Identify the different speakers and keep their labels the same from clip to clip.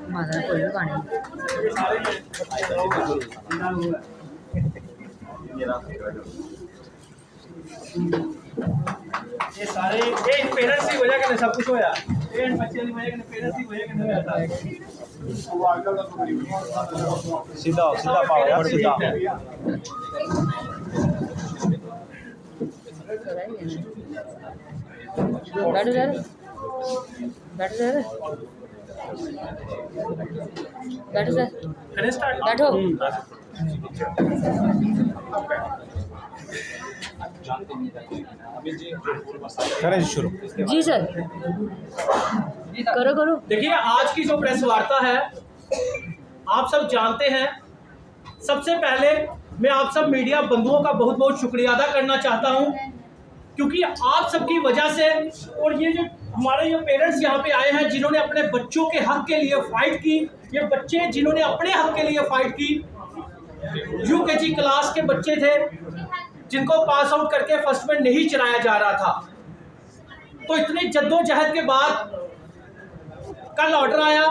Speaker 1: माता कोई पानी
Speaker 2: ये सारे ये पेरेंट्स की वजह से सब कुछ होया, ये बच्चे की वजह से पेरेंट्स की वजह से होता है।
Speaker 3: सीधा सीधा पाओ सीधा
Speaker 1: बैठो सर, बैठो सर, बैठो सर, बैठो।
Speaker 3: करें शुरू।
Speaker 1: जी सर, करो करो।
Speaker 2: देखिए, आज की जो प्रेस वार्ता है आप सब जानते हैं। सबसे पहले मैं आप सब मीडिया बंधुओं का बहुत बहुत शुक्रिया अदा करना चाहता हूं, क्योंकि आप सबकी वजह से और ये जो हमारे ये पेरेंट्स यहाँ पे आए हैं जिन्होंने अपने बच्चों के हक के लिए फाइट की, ये बच्चे जिन्होंने अपने हक के लिए फाइट की, यूकेजी क्लास के बच्चे थे जिनको पास आउट करके फर्स्ट में नहीं चलाया जा रहा था। तो इतनी जद्दोजहद के बाद कल ऑर्डर आया।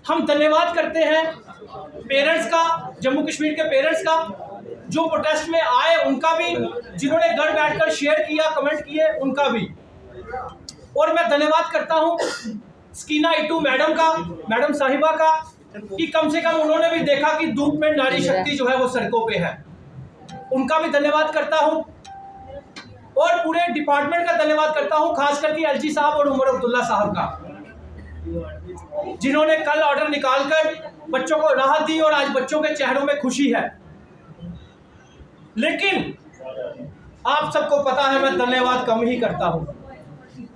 Speaker 2: हम धन्यवाद करते हैं पेरेंट्स का, जम्मू कश्मीर के पेरेंट्स का, जो प्रोटेस्ट में आए उनका भी, जिन्होंने घर बैठकर शेयर किया, कमेंट किए उनका भी। और मैं धन्यवाद करता हूं स्कीना इटू मैडम का, मैडम साहिबा का, कि कम से कम उन्होंने भी देखा कि धूप में नारी शक्ति जो है वो सड़कों पे है। उनका भी धन्यवाद करता हूं और पूरे डिपार्टमेंट का धन्यवाद करता हूं, खास करके एलजी साहब और उमर अब्दुल्ला साहब का, जिन्होंने कल ऑर्डर निकालकर बच्चों को राहत दी और आज बच्चों के चेहरों में खुशी है। लेकिन आप सबको पता है मैं धन्यवाद कम ही करता हूं।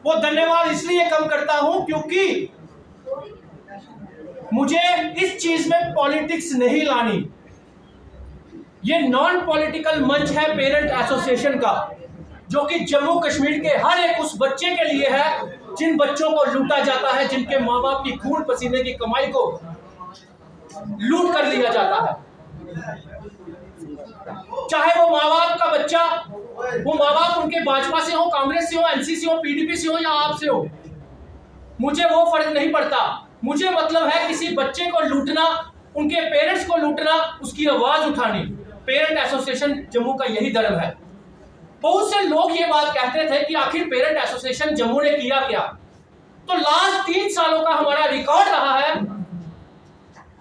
Speaker 2: वो धन्यवाद इसलिए कम करता हूं क्योंकि मुझे इस चीज में पॉलिटिक्स नहीं लानी। ये नॉन पॉलिटिकल मंच है पेरेंट एसोसिएशन का, जो कि जम्मू कश्मीर के हर एक उस बच्चे के लिए है जिन बच्चों को लूटा जाता है, जिनके माँ बाप की खून पसीने की कमाई को लूट कर लिया जाता है। चाहे वो माँ बाप का बच्चा, वो माँ बाप उनके भाजपा से हो, कांग्रेस से हो, एनसीसी हो, पीडीपी से हो या आपसे हो, मुझे वो फर्क नहीं पड़ता। मुझे मतलब है किसी बच्चे को लूटना, उनके पेरेंट्स को लूटना, उसकी आवाज उठानी। पेरेंट एसोसिएशन जम्मू का यही धर्म है। बहुत से लोग ये बात कहते थे कि आखिर पेरेंट एसोसिएशन जम्मू ने किया क्या। तो लास्ट 3 सालों का हमारा रिकॉर्ड रहा है,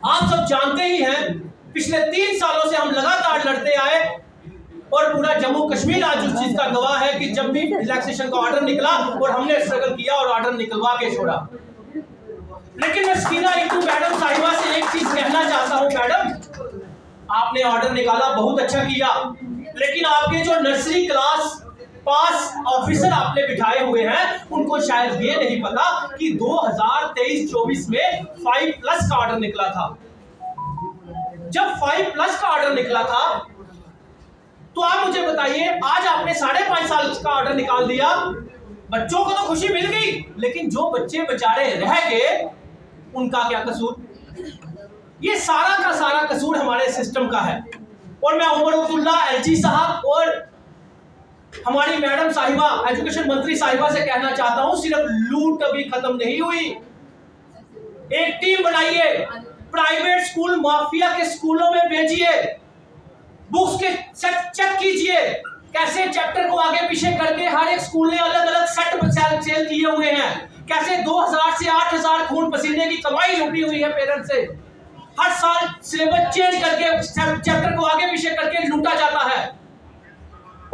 Speaker 2: आप सब जानते ही हैं। पिछले 3 सालों से हम लगातार लड़ते आए और पूरा जम्मू कश्मीर आज उस चीज का गवाह है कि जब भी रिलैक्सेशन का ऑर्डर निकला और हमने स्ट्रगल किया और ऑर्डर निकलवा के छोड़ा। लेकिन मैं स्कीना इटू मैडम साहिबा से एक चीज कहना चाहता हूं, मैडम आपने ऑर्डर निकाला, बहुत अच्छा किया, लेकिन आपके जो नर्सरी क्लास पास ऑफिसर आपने बिठाए हुए हैं उनको शायद ये नहीं पता कि 2023-24 में 5+ का ऑर्डर निकला था। जब 5+ का ऑर्डर निकला था तो आप मुझे बताइए, आज आपने 5.5 साल का ऑर्डर निकाल दिया। बच्चों को तो खुशी मिल गई, लेकिन जो बच्चे बेचारे रह गए उनका क्या कसूर? ये सारा का सारा कसूर हमारे सिस्टम का है। और मैं उमर अब्दुल्ला, एलजी साहब और हमारी मैडम साहिबा, एजुकेशन मंत्री साहिबा से कहना चाहता हूं, सिर्फ लूट अभी खत्म नहीं हुई। एक टीम बनाइए, प्राइवेट स्कूल माफिया के स्कूलों में भेजिए, बुक्स के सेट चेक कीजिए, कैसे चैप्टर को आगे पीछे करके हर एक स्कूल ने अलग अलग सेट सेल किए हुए हैं, कैसे 2000 से 8000 खून पसीने की कमाई लूटी हुई है पेरेंट्स से। हर साल सिलेबस चेंज करके चैप्टर को आगे पीछे करके लूटा जाता है।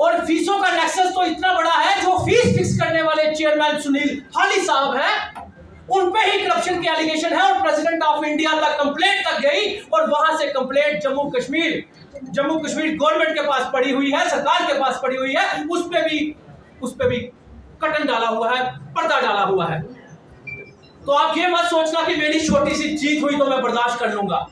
Speaker 2: और फीसों का नेक्सस तो इतना बड़ा है, जो फीस फिक्स करने वाले चेयरमैन सुनील हाली साहब हैं, उन पे ही करप्शन के एलिगेशन है और प्रेसिडेंट ऑफ इंडिया तक कंप्लेंट तक गई और वहां से कंप्लेंट जम्मू कश्मीर गवर्नमेंट के पास पड़ी हुई है, सरकार के पास पड़ी हुई है। उस पे भी कटन डाला हुआ है, पर्दा डाला हुआ है। तो आप ये मत सोचना कि मेरी छोटी सी जीत हुई तो मैं बर्दाश्त कर लूंगा,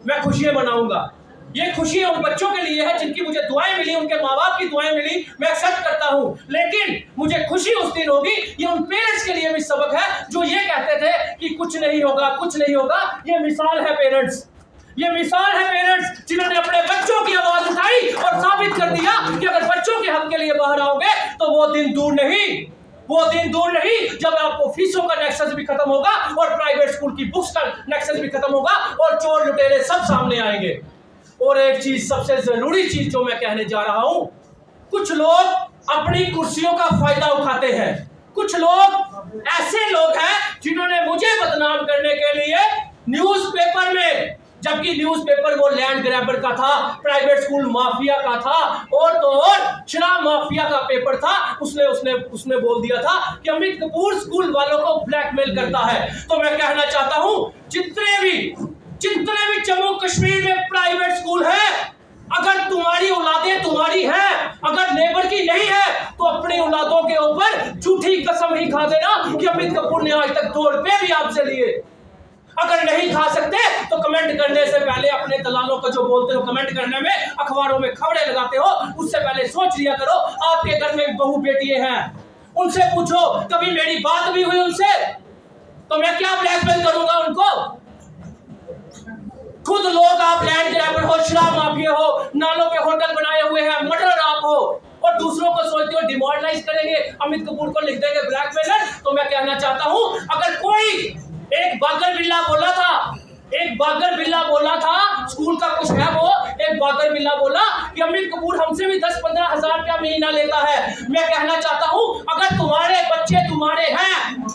Speaker 2: मैं खुशियां मनाऊंगा। ये खुशी उन बच्चों के लिए है जिनकी मुझे दुआएं मिली, उनके माँ बाप की दुआएं मिली, मैं एक्सेप्ट करता हूं। लेकिन मुझे खुशी उस दिन होगी, ये उन पेरेंट्स के लिए भी सबक है जो ये कहते थे कि कुछ नहीं होगा, कुछ नहीं होगा। ये मिसाल है पेरेंट्स, ये मिसाल है पेरेंट्स जिन्होंने अपने बच्चों की आवाज उठाई और साबित कर दिया कि अगर बच्चों के हक के लिए बाहर आओगे तो वो दिन दूर नहीं जब आपको फीसों का नेक्सस भी खत्म होगा और प्राइवेट स्कूल की बुक्स का नेक्सस भी खत्म होगा और चोर लुटेरे सब सामने आएंगे। और एक चीज, सबसे जरूरी चीज जो मैं कहने जा रहा हूं, कुछ लोग अपनी कुर्सियों का फायदा उठाते हैं। कुछ लोग ऐसे लोग हैं जिन्होंने मुझे बदनाम करने के लिए न्यूज़पेपर में, जबकि न्यूज़पेपर वो लैंड ग्रैबर का था, प्राइवेट स्कूल माफिया का था, और तो और शराब माफिया का पेपर था, उसने बोल दिया था कि अमित कपूर स्कूल वालों को ब्लैकमेल करता है। तो मैं कहना चाहता हूं, जितने भी जम्मू कश्मीर में प्राइवेट स्कूल है, अगर तुम्हारी औलादें तुम्हारी हैं, अगर नेबर की नहीं है, तो अपनी औलादों के ऊपर झूठी कसम ही खा देना कि अमित कपूर ने आज तक 2 रुपए भी आपसे लिए। अगर नहीं खा सकते तो कमेंट करने से पहले अपने दलालों को जो बोलते हो कमेंट करने में, अखबारों में खबरें लगाते हो, उससे पहले सोच लिया करो आपके घर में बहू बेटियां हैं, उनसे पूछो कभी मेरी बात भी हुई उनसे, तो मैं क्या ब्लैकमेल करूंगा उनको। खुद लोग आप लैंड ग्रैबर हो, शराब माफिया हो, नालों पे होटल बनाए हुए हैं, मर्डर आप हो, और दूसरों को सोचते हो डिमोरलाइज करेंगे, अमित कपूर को लिख देंगे ब्लैकमेलर। तो मैं कहना चाहता हूं, अगर कोई एक बागर बिल्ला बोला था, स्कूल का कुछ है वो, एक बागर बिल्ला बोला कि अमित कपूर हमसे भी 10-15 हजार रुपया महीना लेता है। मैं कहना चाहता हूं, अगर तुम्हारे बच्चे तुम्हारे हैं,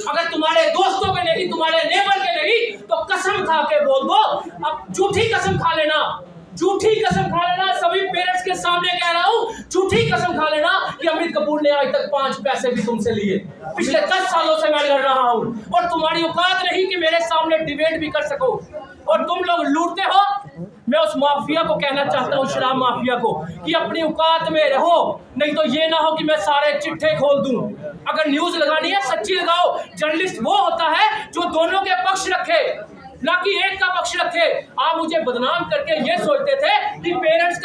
Speaker 2: अगर तुम्हारे दोस्तों के नहीं, तुम्हारे नेबर के नहीं, तो कसम खा के बोल दो। अब झूठी कसम खा लेना, सभी पेरेंट्स के सामने कह रहा हूं, झूठी कसम खा लेना कि अमित कपूर ने आज तक 5 पैसे भी तुमसे लिए। पिछले 10 सालों से मैं लड़ रहा हूं और तुम्हारी औकात नहीं कि मेरे सामने डिबेट भी कर सको, और तुम लोग लूटते हो। मैं उस माफिया को कहना चाहता हूं, शराब माफिया को, कि अपनी औकात में रहो, नहीं तो ये ना हो कि मैं सारे चिट्ठे खोल दूं। अगर न्यूज लगानी है सच्ची लगाओ। जर्नलिस्ट वो होता है जो दोनों के पक्ष रखे, ना कि एक का पक्ष रखे। आप मुझे बदनाम करके ये सोचते थे कि पेरेंट्स